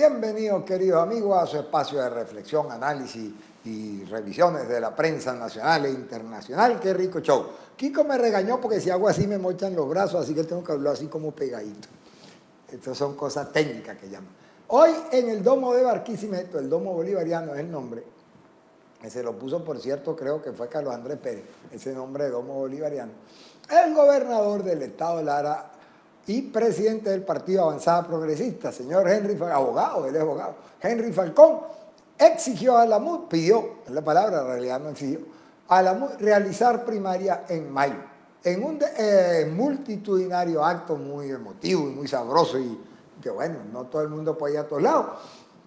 Bienvenidos, queridos amigos, a su espacio de reflexión, análisis y revisiones de la prensa nacional e internacional. ¡Qué rico show! Kiko me regañó porque si hago así me mochan los brazos, así que tengo que hablar así como pegadito. Estas son cosas técnicas que llaman. Hoy en el Domo de Barquisimeto, el Domo Bolivariano es el nombre, que se lo puso, por cierto, creo que fue Carlos Andrés Pérez, ese nombre de Domo Bolivariano. El gobernador del estado de Lara y presidente del Partido Avanzada Progresista, señor Henry Falcón, abogado, él es abogado, Henry Falcón, exigió a la MUD, pidió, es la palabra, en realidad no exigió, a la MUD realizar primaria en mayo, en un multitudinario acto muy emotivo y muy sabroso y que bueno, no todo el mundo puede ir a todos lados.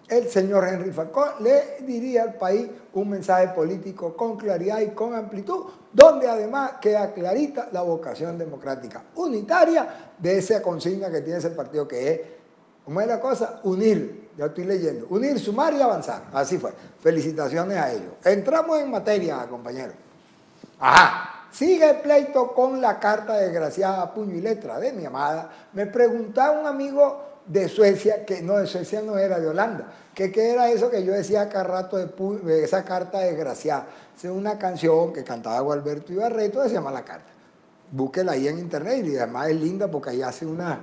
El señor Henry Falcón le diría al país un mensaje político con claridad y con amplitud, donde además queda clarita la vocación democrática unitaria de esa consigna que tiene ese partido, que es, ¿cómo es la cosa? Unir, ya estoy leyendo, unir, sumar y avanzar. Así fue. Felicitaciones a ellos. Entramos en materia, compañeros. Ajá. Sigue el pleito con la carta desgraciada a puño y letra de mi amada. Me preguntaba un amigo de Suecia, que no, de Suecia no era, de Holanda, que qué era eso que yo decía cada rato de esa carta desgraciada. Es una canción que cantaba Gualberto Ibarreto, se llama La Carta. Búsquela ahí en internet y además es linda porque ahí hace unas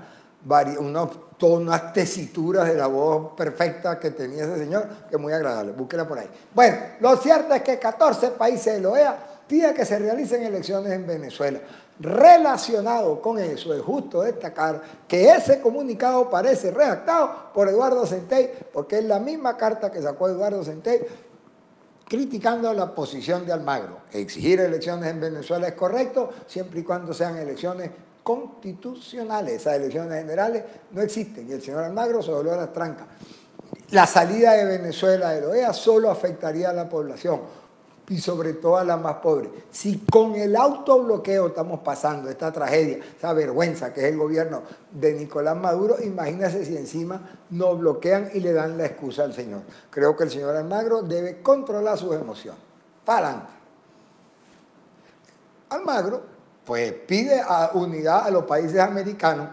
tesituras de la voz perfecta que tenía ese señor, que es muy agradable. Búsquela por ahí. Bueno, lo cierto es que 14 países de la OEA piden que se realicen elecciones en Venezuela. Relacionado con eso, es justo destacar que ese comunicado parece redactado por Eduardo Centey, porque es la misma carta que sacó Eduardo Centey criticando la posición de Almagro. Exigir elecciones en Venezuela es correcto, siempre y cuando sean elecciones constitucionales. Esas elecciones generales no existen y el señor Almagro se volvió a las trancas. La salida de Venezuela de la OEA solo afectaría a la población y sobre todo a la más pobre. Si con el autobloqueo estamos pasando esta tragedia, esa vergüenza que es el gobierno de Nicolás Maduro, imagínense si encima nos bloquean y le dan la excusa al señor. Creo que el señor Almagro debe controlar sus emociones. Para adelante. Almagro, pues, pide unidad a los países americanos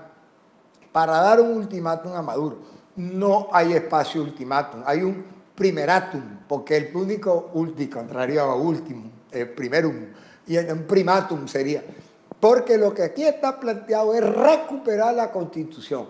para dar un ultimátum a Maduro. No hay espacio ultimátum, hay un primeratum, porque el único contrario a ultimum, el primerum, y un primatum sería, porque lo que aquí está planteado es recuperar la Constitución.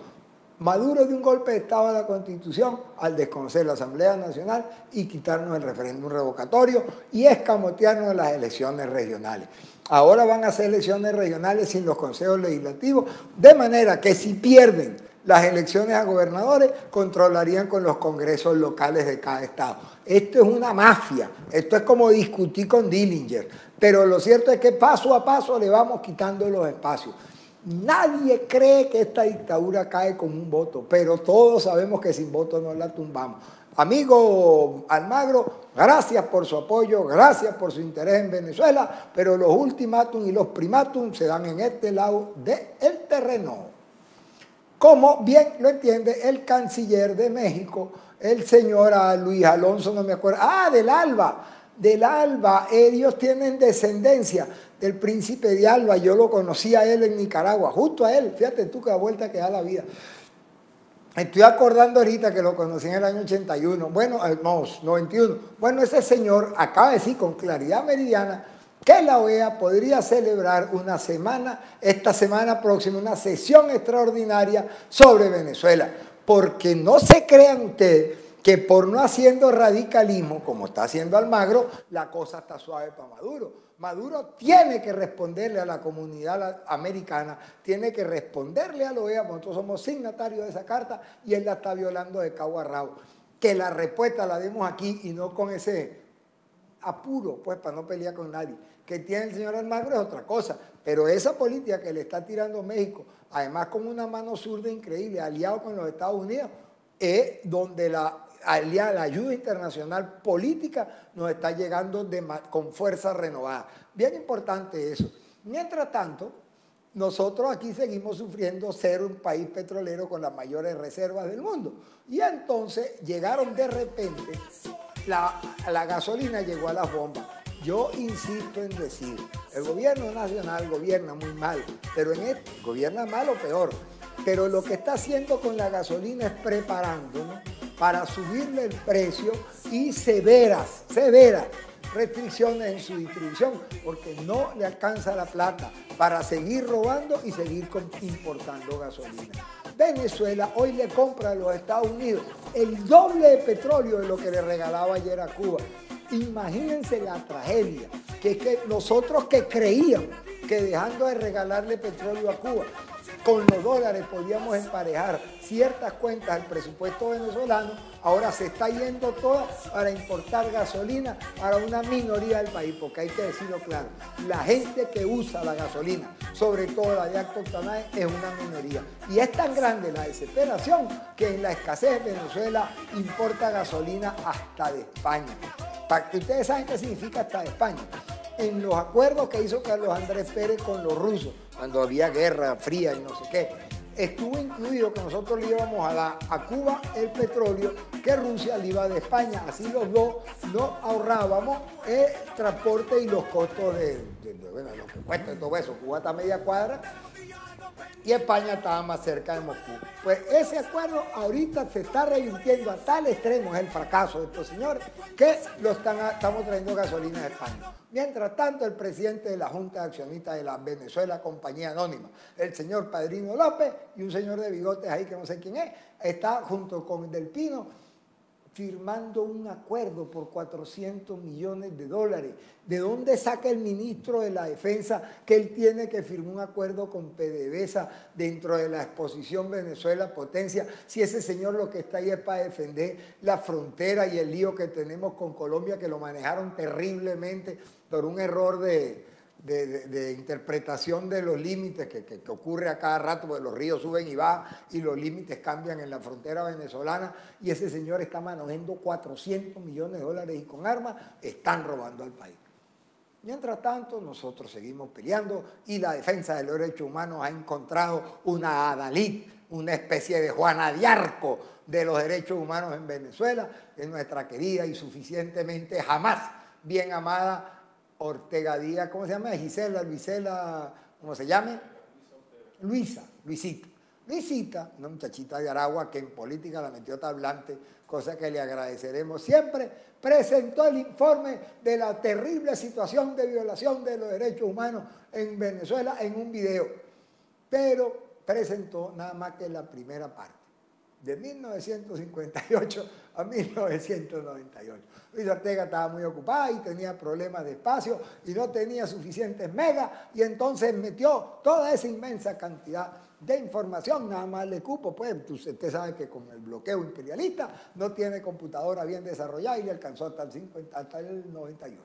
Maduro de un golpe de Estado a la Constitución al desconocer la Asamblea Nacional y quitarnos el referéndum revocatorio y escamotearnos en las elecciones regionales. Ahora van a hacer elecciones regionales sin los consejos legislativos, de manera que si pierden las elecciones a gobernadores, controlarían con los congresos locales de cada estado. Esto es una mafia, esto es como discutir con Dillinger, pero lo cierto es que paso a paso le vamos quitando los espacios. Nadie cree que esta dictadura cae con un voto, pero todos sabemos que sin voto no la tumbamos. Amigo Almagro, gracias por su apoyo, gracias por su interés en Venezuela, pero los ultimátums y los primátums se dan en este lado del terreno. Como bien lo entiende el canciller de México, el señor Luis Alonso, no me acuerdo, del Alba, ellos tienen descendencia del príncipe de Alba, yo lo conocí a él en Nicaragua, justo a él, fíjate tú qué vuelta que da la vida. Estoy acordando ahorita que lo conocí en el año 81, bueno, no, 91, bueno, ese señor acaba de decir con claridad meridiana que la OEA podría celebrar esta semana próxima, una sesión extraordinaria sobre Venezuela. Porque no se crean ustedes que por no haciendo radicalismo, como está haciendo Almagro, la cosa está suave para Maduro. Maduro tiene que responderle a la comunidad americana, tiene que responderle a la OEA, porque nosotros somos signatarios de esa carta y él la está violando de cabo a rabo. Que la respuesta la demos aquí y no con ese apuro, pues, para no pelear con nadie, que tiene el señor Almagro es otra cosa, pero esa política que le está tirando México, además con una mano zurda increíble, aliado con los Estados Unidos, es donde la ayuda internacional política nos está llegando con fuerza renovada. Bien importante eso. Mientras tanto, nosotros aquí seguimos sufriendo ser un país petrolero con las mayores reservas del mundo. Y entonces llegaron de repente, la gasolina llegó a las bombas. Yo insisto en decir, el gobierno nacional gobierna muy mal, pero gobierna mal o peor. Pero lo que está haciendo con la gasolina es preparándonos para subirle el precio y severas restricciones en su distribución, porque no le alcanza la plata para seguir robando y seguir importando gasolina. Venezuela hoy le compra a los Estados Unidos el doble de petróleo de lo que le regalaba ayer a Cuba. Imagínense la tragedia, que es que nosotros que creíamos que dejando de regalarle petróleo a Cuba, con los dólares podíamos emparejar ciertas cuentas del presupuesto venezolano, ahora se está yendo toda para importar gasolina para una minoría del país, porque hay que decirlo claro, la gente que usa la gasolina, sobre todo la de alto octanaje, es una minoría. Y es tan grande la desesperación que en la escasez Venezuela importa gasolina hasta de España. Para que ustedes saben qué significa hasta de España. En los acuerdos que hizo Carlos Andrés Pérez con los rusos, cuando había guerra fría y no sé qué, estuvo incluido que nosotros le íbamos a dar a Cuba el petróleo que Rusia le iba de España. Así los dos nos ahorrábamos el transporte y los costos bueno, lo que cuesta todo eso. Cuba está a media cuadra y España estaba más cerca de Moscú. Pues ese acuerdo ahorita se está revirtiendo a tal extremo, es el fracaso de estos señores, que estamos trayendo gasolina de España. Mientras tanto, el presidente de la Junta de Accionistas de la Venezuela Compañía Anónima, el señor Padrino López, y un señor de bigotes ahí que no sé quién es, está junto con Del Pino firmando un acuerdo por 400 millones de dólares. ¿De dónde saca el ministro de la Defensa que él tiene que firmar un acuerdo con PDVSA dentro de la exposición Venezuela Potencia, si ese señor lo que está ahí es para defender la frontera y el lío que tenemos con Colombia, que lo manejaron terriblemente por un error de interpretación de los límites que ocurre a cada rato, porque los ríos suben y bajan y los límites cambian en la frontera venezolana, y ese señor está manejando 400 millones de dólares y con armas están robando al país. Mientras tanto, nosotros seguimos peleando y la defensa de los derechos humanos ha encontrado una adalid, una especie de Juana de Arco de los derechos humanos en Venezuela, que es nuestra querida y suficientemente jamás bien amada Ortega Díaz, ¿cómo se llama? Gisela, Luisela, ¿cómo se llame? Luisita, una muchachita de Aragua que en política la metió tablante, cosa que le agradeceremos siempre, presentó el informe de la terrible situación de violación de los derechos humanos en Venezuela en un video, pero presentó nada más que la primera parte, de 1958 a 1998. Luis Ortega estaba muy ocupada y tenía problemas de espacio y no tenía suficientes megas, y entonces metió toda esa inmensa cantidad de información, nada más le cupo, pues usted sabe que con el bloqueo imperialista no tiene computadora bien desarrollada y le alcanzó hasta el 98.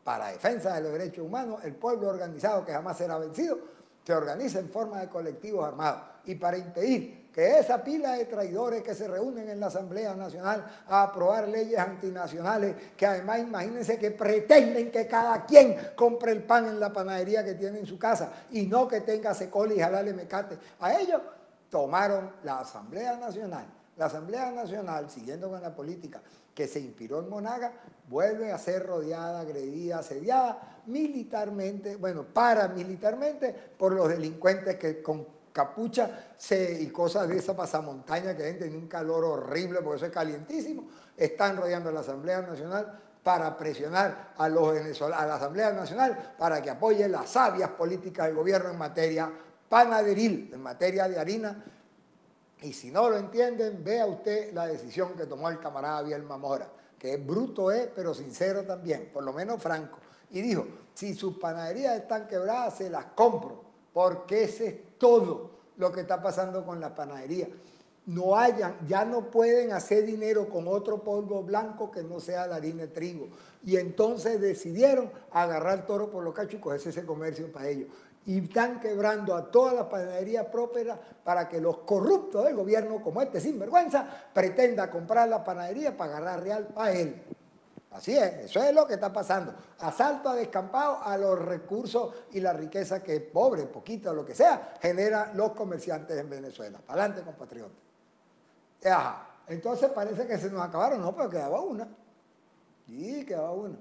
Para defensa de los derechos humanos, el pueblo organizado que jamás será vencido se organiza en forma de colectivos armados, y para impedir que esa pila de traidores que se reúnen en la Asamblea Nacional a aprobar leyes antinacionales, que además imagínense que pretenden que cada quien compre el pan en la panadería que tiene en su casa y no que tenga secola y jalarle mecate a ellos, tomaron la Asamblea Nacional. La Asamblea Nacional, siguiendo con la política que se inspiró en Monaga, vuelve a ser rodeada, agredida, asediada militarmente, bueno, paramilitarmente, por los delincuentes que con capucha y cosas de esa pasamontaña que tienen un calor horrible, porque eso es calientísimo, están rodeando la Asamblea Nacional para presionar a la Asamblea Nacional para que apoye las sabias políticas del gobierno en materia panaderil, en materia de harina. Y si no lo entienden, vea usted la decisión que tomó el camarada Bielma Mora, que es bruto, pero sincero también, por lo menos franco. Y dijo, si sus panaderías están quebradas, se las compro, porque ese es todo lo que está pasando con la panadería. Ya no pueden hacer dinero con otro polvo blanco que no sea la harina de trigo. Y entonces decidieron agarrar el toro por los cachos y cogerse ese comercio para ellos. Y están quebrando a todas las panaderías prósperas para que los corruptos del gobierno, como este sinvergüenza, pretenda comprar la panadería para agarrar real para él. Así es, eso es lo que está pasando. Asalto a descampado a los recursos y la riqueza que pobre, poquito, lo que sea, generan los comerciantes en Venezuela. Para adelante, compatriotas. Ajá. Entonces parece que se nos acabaron, no, pero quedaba una. Sí, quedaba una.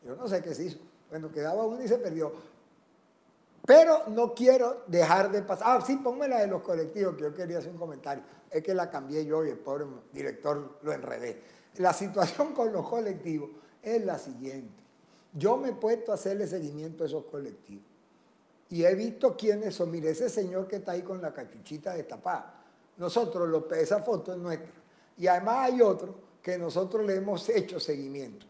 Yo no sé qué se hizo. Bueno, quedaba una y se perdió. Pero no quiero dejar de pasar. Ah, sí, ponme la de los colectivos, que yo quería hacer un comentario. Es que la cambié yo y el pobre director lo enredé. La situación con los colectivos es la siguiente. Yo me he puesto a hacerle seguimiento a esos colectivos. Y he visto quiénes son. Mire, ese señor que está ahí con la cachuchita destapada. Nosotros, esa foto es nuestra. Y además hay otro que nosotros le hemos hecho seguimiento.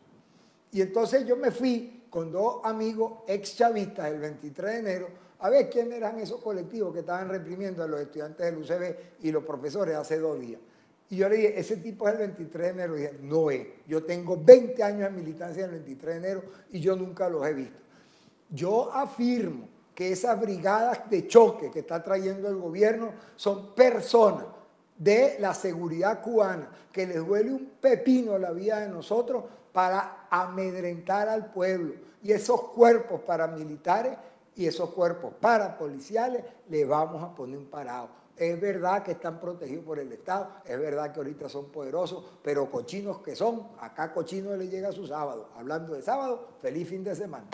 Y entonces yo me fui con dos amigos ex chavistas el 23 de enero a ver quiénes eran esos colectivos que estaban reprimiendo a los estudiantes del UCB y los profesores hace 2 días. Y yo le dije, ese tipo es el 23 de enero. Y dije, no es. Yo tengo 20 años de militancia el 23 de enero y yo nunca los he visto. Yo afirmo que esas brigadas de choque que está trayendo el gobierno son personas de la seguridad cubana que les duele un pepino la vida de nosotros para amedrentar al pueblo. Y esos cuerpos paramilitares y esos cuerpos parapoliciales le vamos a poner un parado. Es verdad que están protegidos por el Estado, es verdad que ahorita son poderosos, pero cochinos que son, acá cochinos le llega su sábado. Hablando de sábado, feliz fin de semana.